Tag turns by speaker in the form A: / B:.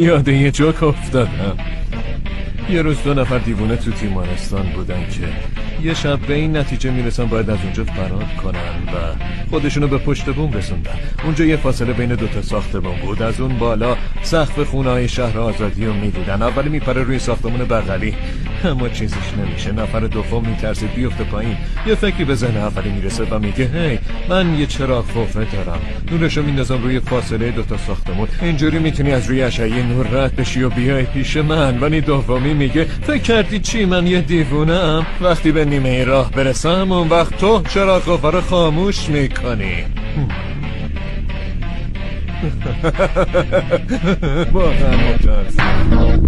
A: یاد یه جوک افتادم. یه روز 2 نفر دیوونه تو تیمارستان بودن که یه شب به این نتیجه میرسن باید از اونجا فرار کنن و خودشونو به پشت بوم رسوندن. اونجا یه فاصله بین 2 ساختمون بود. از اون بالا سقف خونه‌های شهر آزادی رو میدیدن. اولی میپره روی ساختمون بغلی، اما چیزیش نمیشه. نفر دوم میترسه بیفته پایین. یه فکری به ذهن اولی میرسه و میگه هی، من یه چراغ فوفه دارم، نورشو میندازم روی فاصله 2 ساختمون، اینجوری میتونی از روی اشعه نور رد بشی و بیای پیش من. ولی دومی میگه فکر کردی چی، من یه دیوونه‌ام؟ وقتی به نیمه راه برسم اون وقت تو چراغ فوفه رو خاموش میکنی. واقعا متاسفم.